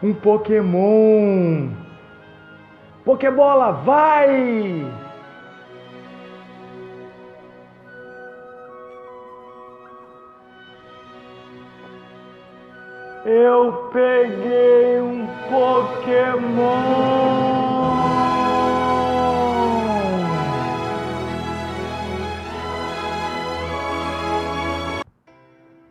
um Pokémon. Pokébola, vai! Eu peguei um Pokémon!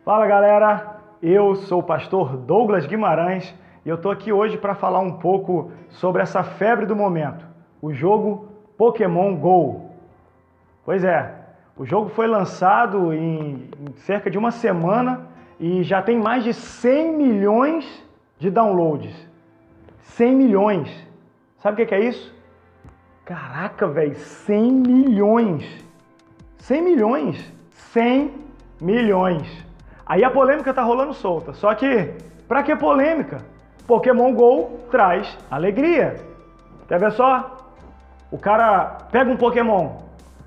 Fala galera, eu sou o pastor Douglas Guimarães e eu tô aqui hoje para falar um pouco sobre essa febre do momento, o jogo Pokémon GO. Pois é, o jogo foi lançado em cerca de uma semana e já tem mais de 100 milhões de downloads. 100 milhões. Sabe o que é isso? Caraca, velho, 100 milhões. 100 milhões. 100 milhões. Aí a polêmica tá rolando solta. Só que, pra que polêmica? Pokémon GO traz alegria. Quer ver só? O cara pega um Pokémon,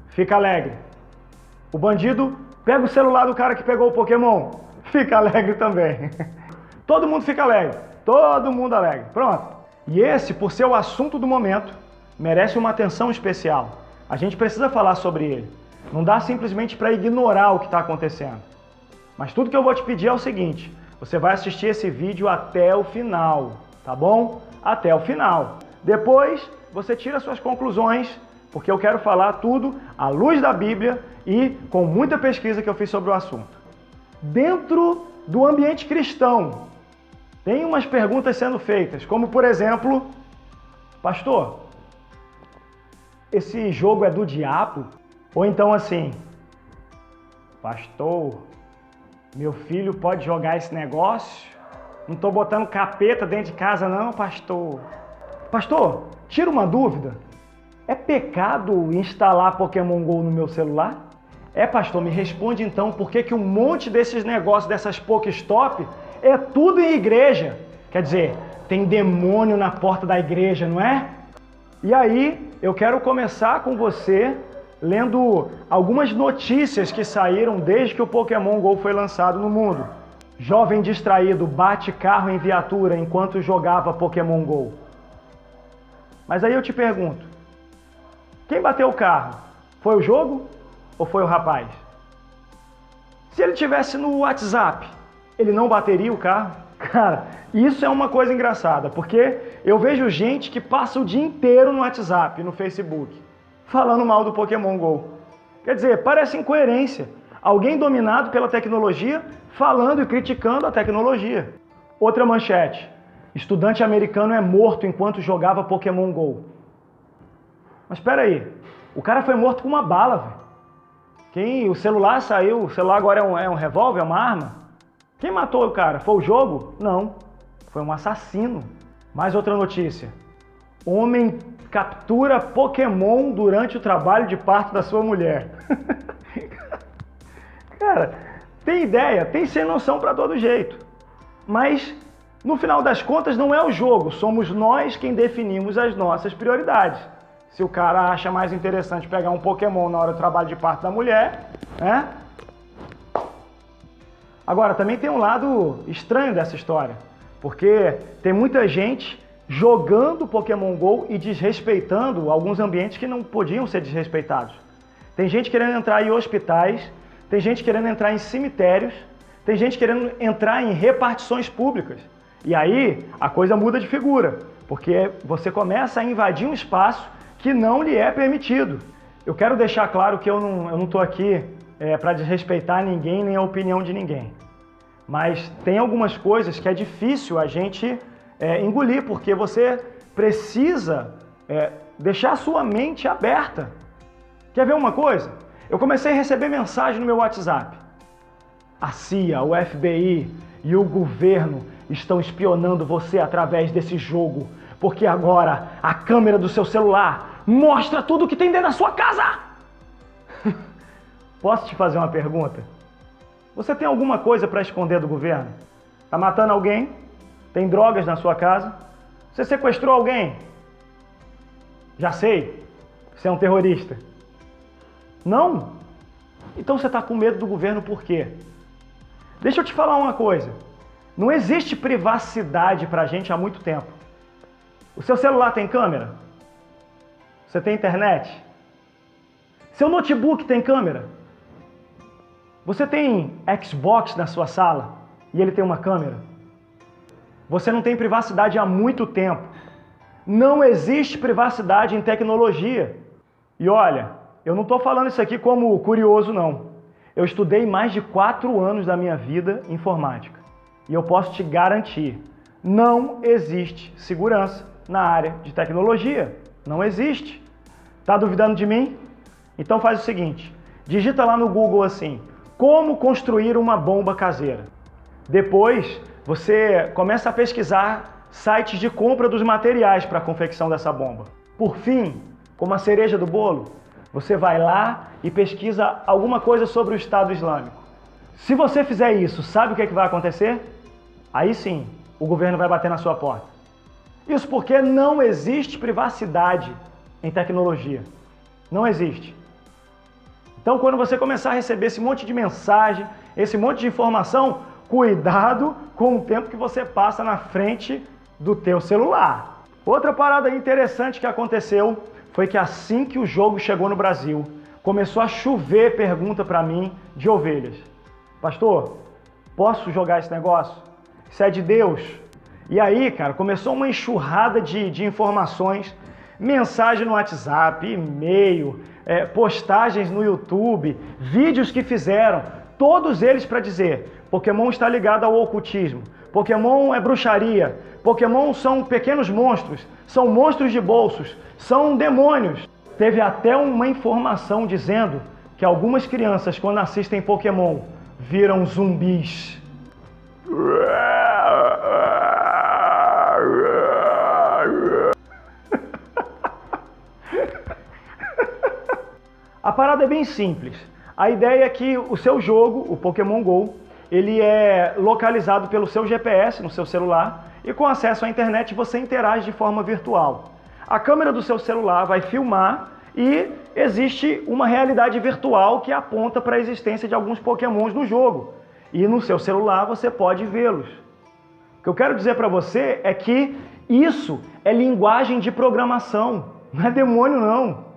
fica alegre. O bandido pega o celular do cara que pegou o Pokémon, fica alegre também. Todo mundo fica alegre. Todo mundo alegre. Pronto. E esse, por ser o assunto do momento, merece uma atenção especial. A gente precisa falar sobre ele. Não dá simplesmente para ignorar o que está acontecendo. Mas tudo que eu vou te pedir é o seguinte: você vai assistir esse vídeo até o final, tá bom? Até o final. Depois, você tira suas conclusões, porque eu quero falar tudo à luz da Bíblia e com muita pesquisa que eu fiz sobre o assunto. Dentro do ambiente cristão, tem umas perguntas sendo feitas, como por exemplo, pastor, esse jogo é do diabo? Ou então assim, pastor, meu filho pode jogar esse negócio? Não estou botando capeta dentro de casa não, pastor. Pastor, tira uma dúvida. É pecado instalar Pokémon GO no meu celular? É, pastor, me responde então por que um monte desses negócios, dessas Pokéstop, é tudo em igreja. Quer dizer, tem demônio na porta da igreja, não é? E aí, eu quero começar com você lendo algumas notícias que saíram desde que o Pokémon GO foi lançado no mundo. Jovem distraído bate carro em viatura enquanto jogava Pokémon GO. Mas aí eu te pergunto, quem bateu o carro? Foi o jogo ou foi o rapaz? Se ele tivesse no WhatsApp, ele não bateria o carro? Cara, isso é uma coisa engraçada, porque eu vejo gente que passa o dia inteiro no WhatsApp, no Facebook, falando mal do Pokémon GO. Quer dizer, parece incoerência. Alguém dominado pela tecnologia falando e criticando a tecnologia. Outra manchete. Estudante americano é morto enquanto jogava Pokémon GO. Mas espera aí, o cara foi morto com uma bala, velho. O celular saiu, o celular agora é um revólver, é uma arma? Quem matou o cara? Foi o jogo? Não, foi um assassino. Mais outra notícia. Homem captura Pokémon durante o trabalho de parto da sua mulher. Cara, tem ideia, tem sem noção para todo jeito. Mas, no final das contas, não é o jogo, somos nós quem definimos as nossas prioridades. Se o cara acha mais interessante pegar um Pokémon na hora do trabalho de parto da mulher, né? Agora, também tem um lado estranho dessa história, porque tem muita gente jogando Pokémon GO e desrespeitando alguns ambientes que não podiam ser desrespeitados. Tem gente querendo entrar em hospitais, tem gente querendo entrar em cemitérios, tem gente querendo entrar em repartições públicas. E aí a coisa muda de figura, porque você começa a invadir um espaço que não lhe é permitido. Eu quero deixar claro que eu não estou aqui para desrespeitar ninguém nem a opinião de ninguém. Mas tem algumas coisas que é difícil a gente engolir, porque você precisa deixar a sua mente aberta. Quer ver uma coisa? Eu comecei a receber mensagem no meu WhatsApp. A CIA, o FBI e o governo estão espionando você através desse jogo, porque agora a câmera do seu celular mostra tudo que tem dentro da sua casa. Posso te fazer uma pergunta? Você tem alguma coisa para esconder do governo? Está matando alguém? Tem drogas na sua casa? Você sequestrou alguém? Já sei, você é um terrorista. Não? Então você está com medo do governo por quê? Deixa eu te falar uma coisa. Não existe privacidade para a gente há muito tempo. O seu celular tem câmera? Você tem internet? Seu notebook tem câmera? Você tem Xbox na sua sala e ele tem uma câmera? Você não tem privacidade há muito tempo. Não existe privacidade em tecnologia. E olha, eu não estou falando isso aqui como curioso, não. Eu estudei mais de 4 anos da minha vida informática. E eu posso te garantir, não existe segurança na área de tecnologia. Não existe. Tá duvidando de mim? Então faz o seguinte, digita lá no Google assim, como construir uma bomba caseira. Depois, você começa a pesquisar sites de compra dos materiais para a confecção dessa bomba. Por fim, como a cereja do bolo, você vai lá e pesquisa alguma coisa sobre o Estado Islâmico. Se você fizer isso, sabe o que vai acontecer? Aí sim, o governo vai bater na sua porta. Isso porque não existe privacidade em tecnologia. Não existe. Então, quando você começar a receber esse monte de mensagem, esse monte de informação, cuidado com o tempo que você passa na frente do teu celular. Outra parada interessante que aconteceu foi que assim que o jogo chegou no Brasil, começou a chover pergunta para mim de ovelhas. Pastor, posso jogar esse negócio? Isso é de Deus? E aí, cara, começou uma enxurrada de informações, mensagem no WhatsApp, e-mail, postagens no YouTube, vídeos que fizeram, todos eles para dizer, Pokémon está ligado ao ocultismo, Pokémon é bruxaria, Pokémon são pequenos monstros, são monstros de bolsos, são demônios. Teve até uma informação dizendo que algumas crianças, quando assistem Pokémon, viram zumbis. A parada é bem simples. A ideia é que o seu jogo, o Pokémon GO, ele é localizado pelo seu GPS no seu celular e com acesso à internet você interage de forma virtual. A câmera do seu celular vai filmar e existe uma realidade virtual que aponta para a existência de alguns Pokémons no jogo. E no seu celular você pode vê-los. O que eu quero dizer para você é que isso é linguagem de programação, não é demônio não.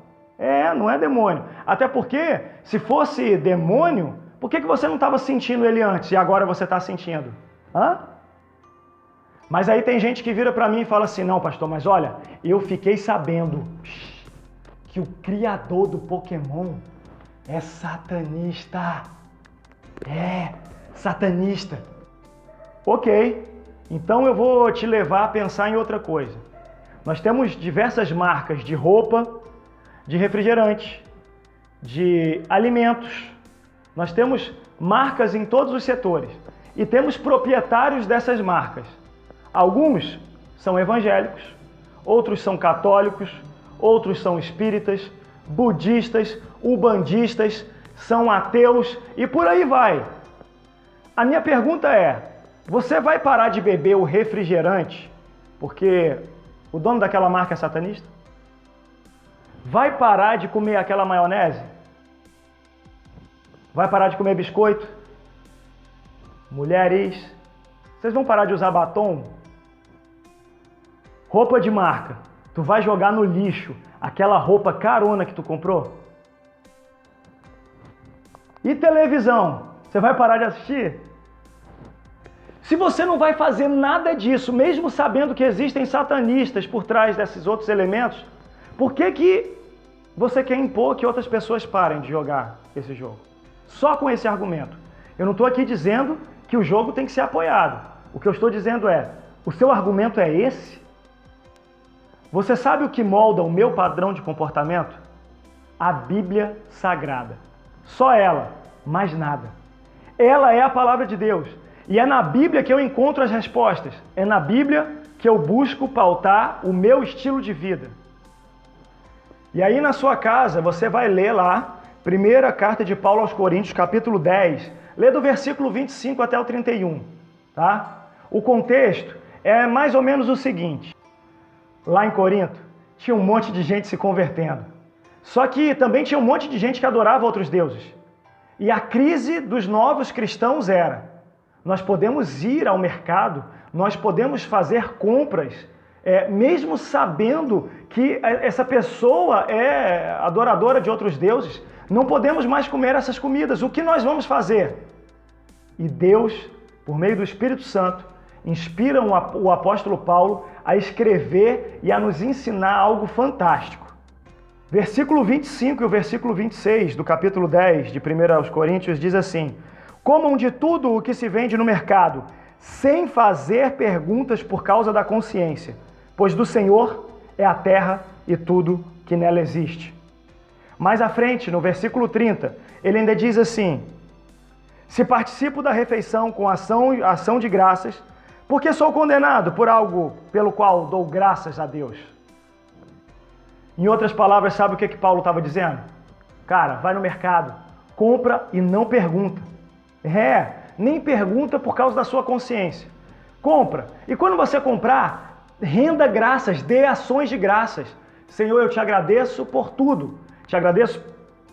Não é demônio. Até porque, se fosse demônio, por que você não estava sentindo ele antes e agora você está sentindo? Hã? Mas aí tem gente que vira para mim e fala assim, não, pastor, mas olha, eu fiquei sabendo que o criador do Pokémon é satanista. Satanista. Ok, então eu vou te levar a pensar em outra coisa. Nós temos diversas marcas de roupa, de refrigerante, de alimentos. Nós temos marcas em todos os setores e temos proprietários dessas marcas. Alguns são evangélicos, outros são católicos, outros são espíritas, budistas, ubandistas, são ateus e por aí vai. A minha pergunta é, você vai parar de beber o refrigerante porque o dono daquela marca é satanista? Vai parar de comer aquela maionese? Vai parar de comer biscoito? Mulheres, vocês vão parar de usar batom? Roupa de marca, tu vai jogar no lixo aquela roupa carona que tu comprou? E televisão, você vai parar de assistir? Se você não vai fazer nada disso, mesmo sabendo que existem satanistas por trás desses outros elementos, por que você quer impor que outras pessoas parem de jogar esse jogo? Só com esse argumento. Eu não estou aqui dizendo que o jogo tem que ser apoiado. O que eu estou dizendo é, o seu argumento é esse? Você sabe o que molda o meu padrão de comportamento? A Bíblia Sagrada. Só ela, mais nada. Ela é a palavra de Deus. E é na Bíblia que eu encontro as respostas. É na Bíblia que eu busco pautar o meu estilo de vida. E aí na sua casa você vai ler lá, primeira carta de Paulo aos Coríntios, capítulo 10, lê do versículo 25 até o 31, tá? O contexto é mais ou menos o seguinte. Lá em Corinto, tinha um monte de gente se convertendo. Só que também tinha um monte de gente que adorava outros deuses. E a crise dos novos cristãos era, Nós podemos ir ao mercado, nós podemos fazer compras, mesmo sabendo que essa pessoa é adoradora de outros deuses. Não podemos mais comer essas comidas. O que nós vamos fazer? E Deus, por meio do Espírito Santo, inspira o apóstolo Paulo a escrever e a nos ensinar algo fantástico. Versículo 25 e o versículo 26 do capítulo 10 de 1 Coríntios diz assim: comam de tudo o que se vende no mercado, sem fazer perguntas por causa da consciência, pois do Senhor é a terra e tudo que nela existe. Mais à frente, no versículo 30, ele ainda diz assim: se participo da refeição com ação de graças, porque sou condenado por algo pelo qual dou graças a Deus. Em outras palavras, sabe o que Paulo estava dizendo? Cara, vai no mercado, compra e não pergunta. Nem pergunta por causa da sua consciência. Compra. E quando você comprar, renda graças, dê ações de graças. Senhor, eu te agradeço por tudo. Te agradeço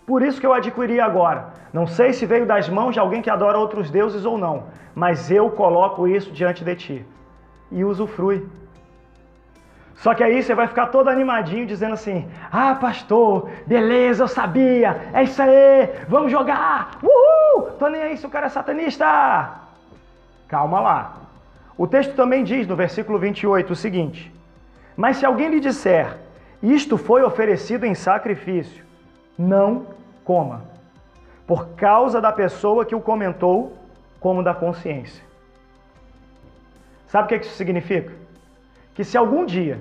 por isso que eu adquiri agora. Não sei se veio das mãos de alguém que adora outros deuses ou não, mas eu coloco isso diante de ti. E usufrui. Só que aí você vai ficar todo animadinho dizendo assim: ah, pastor, beleza, eu sabia, é isso aí, vamos jogar, uhul, tô nem aí se o cara é satanista. Calma lá. O texto também diz no versículo 28 o seguinte: mas se alguém lhe disser, isto foi oferecido em sacrifício, não coma, por causa da pessoa que o comentou, como da consciência. Sabe o que isso significa? Que se algum dia,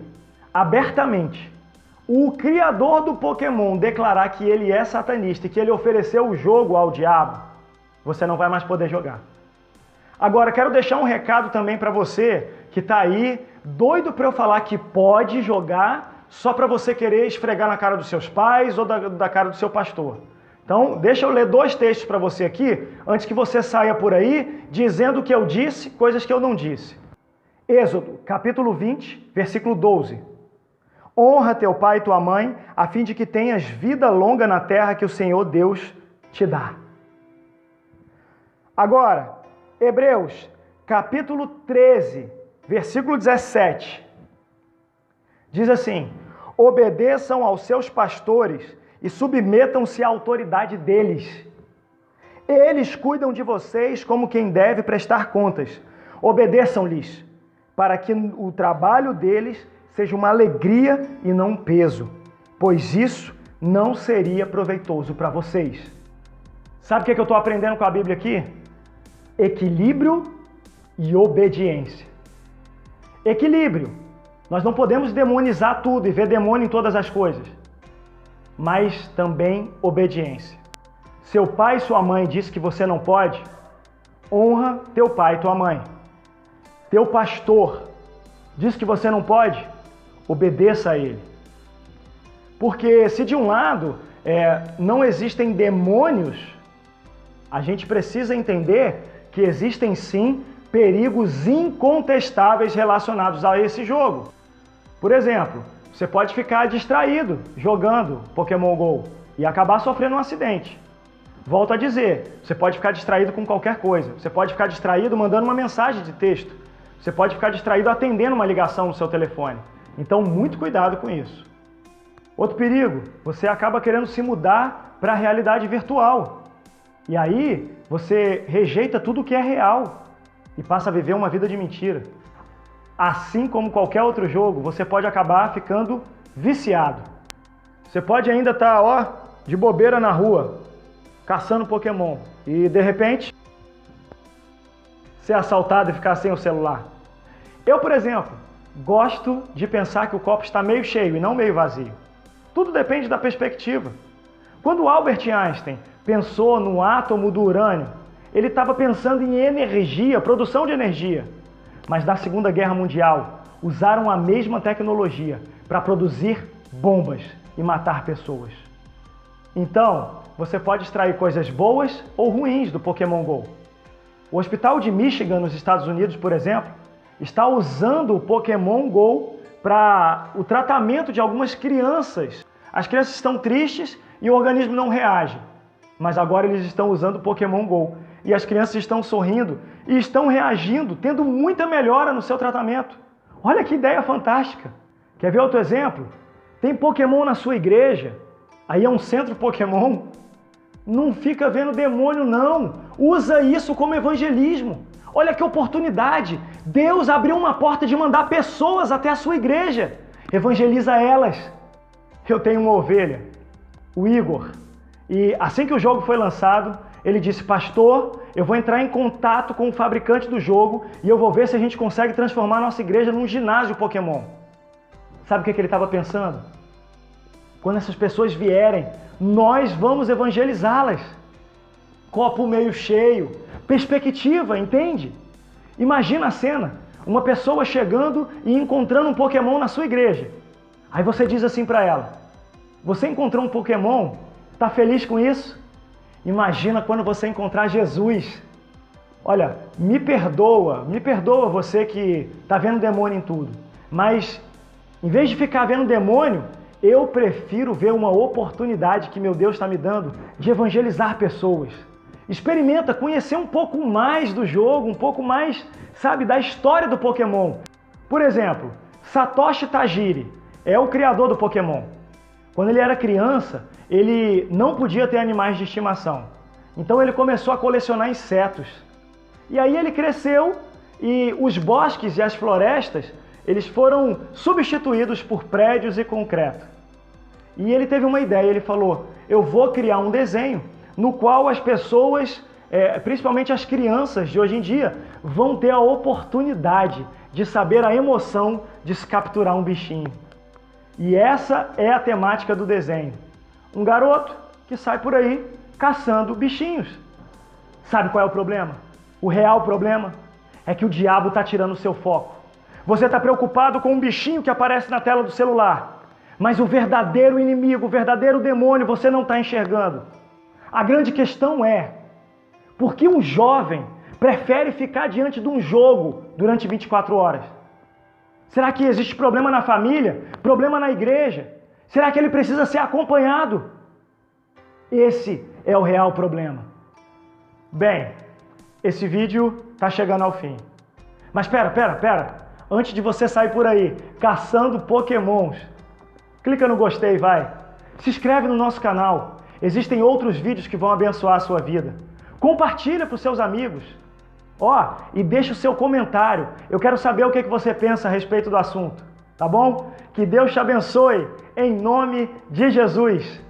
abertamente, o criador do Pokémon declarar que ele é satanista e que ele ofereceu o jogo ao diabo, você não vai mais poder jogar. Agora, quero deixar um recado também para você que está aí, doido para eu falar que pode jogar só para você querer esfregar na cara dos seus pais ou da cara do seu pastor. Então, deixa eu ler 2 textos para você aqui, antes que você saia por aí dizendo que eu disse coisas que eu não disse. Êxodo, capítulo 20, versículo 12. Honra teu pai e tua mãe, a fim de que tenhas vida longa na terra que o Senhor Deus te dá. Agora, Hebreus, capítulo 13, versículo 17. Diz assim: obedeçam aos seus pastores e submetam-se à autoridade deles. Eles cuidam de vocês como quem deve prestar contas. Obedeçam-lhes, para que o trabalho deles seja uma alegria e não um peso, pois isso não seria proveitoso para vocês. Sabe o que eu estou aprendendo com a Bíblia aqui? Equilíbrio e obediência. Equilíbrio. Nós não podemos demonizar tudo e ver demônio em todas as coisas, mas também obediência. Seu pai e sua mãe dizem que você não pode, honra teu pai e tua mãe. Teu pastor diz que você não pode, obedeça a ele. Porque se de um lado não existem demônios, a gente precisa entender que existem sim perigos incontestáveis relacionados a esse jogo. Por exemplo, você pode ficar distraído jogando Pokémon GO e acabar sofrendo um acidente. Volto a dizer, você pode ficar distraído com qualquer coisa. Você pode ficar distraído mandando uma mensagem de texto. Você pode ficar distraído atendendo uma ligação no seu telefone. Então, muito cuidado com isso. Outro perigo, você acaba querendo se mudar para a realidade virtual. E aí, você rejeita tudo que é real e passa a viver uma vida de mentira. Assim como qualquer outro jogo, você pode acabar ficando viciado. Você pode ainda estar, de bobeira na rua, caçando Pokémon. E, de repente, ser assaltado e ficar sem o celular. Eu, por exemplo, gosto de pensar que o copo está meio cheio e não meio vazio. Tudo depende da perspectiva. Quando Albert Einstein pensou no átomo do urânio, ele estava pensando em energia, produção de energia. Mas na Segunda Guerra Mundial, usaram a mesma tecnologia para produzir bombas e matar pessoas. Então, você pode extrair coisas boas ou ruins do Pokémon GO. O Hospital de Michigan, nos Estados Unidos, por exemplo, está usando o Pokémon GO para o tratamento de algumas crianças. As crianças estão tristes e o organismo não reage. Mas agora eles estão usando o Pokémon GO. E as crianças estão sorrindo e estão reagindo, tendo muita melhora no seu tratamento. Olha que ideia fantástica. Quer ver outro exemplo? Tem Pokémon na sua igreja, aí é um centro Pokémon. Não fica vendo demônio, não. Usa isso como evangelismo. Olha que oportunidade. Deus abriu uma porta de mandar pessoas até a sua igreja. Evangeliza elas. Eu tenho uma ovelha, o Igor. E assim que o jogo foi lançado, ele disse: pastor, eu vou entrar em contato com o fabricante do jogo e eu vou ver se a gente consegue transformar a nossa igreja num ginásio Pokémon. Sabe o que ele estava pensando? Quando essas pessoas vierem, nós vamos evangelizá-las. Copo meio cheio, perspectiva, entende? Imagina a cena, uma pessoa chegando e encontrando um Pokémon na sua igreja. Aí você diz assim para ela: você encontrou um Pokémon? Tá feliz com isso? Imagina quando você encontrar Jesus. Olha, me perdoa você que está vendo demônio em tudo. Mas, em vez de ficar vendo demônio, eu prefiro ver uma oportunidade que meu Deus está me dando de evangelizar pessoas. Experimenta conhecer um pouco mais do jogo, um pouco mais, sabe, da história do Pokémon. Por exemplo, Satoshi Tajiri é o criador do Pokémon. Quando ele era criança, ele não podia ter animais de estimação. Então ele começou a colecionar insetos. E aí ele cresceu e os bosques e as florestas, eles foram substituídos por prédios e concreto. E ele teve uma ideia, ele falou: eu vou criar um desenho no qual as pessoas, principalmente as crianças de hoje em dia, vão ter a oportunidade de saber a emoção de se capturar um bichinho. E essa é a temática do desenho. Um garoto que sai por aí caçando bichinhos. Sabe qual é o problema? O real problema é que o diabo está tirando o seu foco. Você está preocupado com um bichinho que aparece na tela do celular, mas o verdadeiro inimigo, o verdadeiro demônio, você não está enxergando. A grande questão é: por que um jovem prefere ficar diante de um jogo durante 24 horas? Será que existe problema na família? Problema na igreja? Será que ele precisa ser acompanhado? Esse é o real problema. Bem, esse vídeo está chegando ao fim. Mas pera. Antes de você sair por aí caçando Pokémons, clica no gostei, vai. Se inscreve no nosso canal. Existem outros vídeos que vão abençoar a sua vida. Compartilha para os seus amigos. E deixa o seu comentário. Eu quero saber o que você pensa a respeito do assunto. Tá bom? Que Deus te abençoe em nome de Jesus.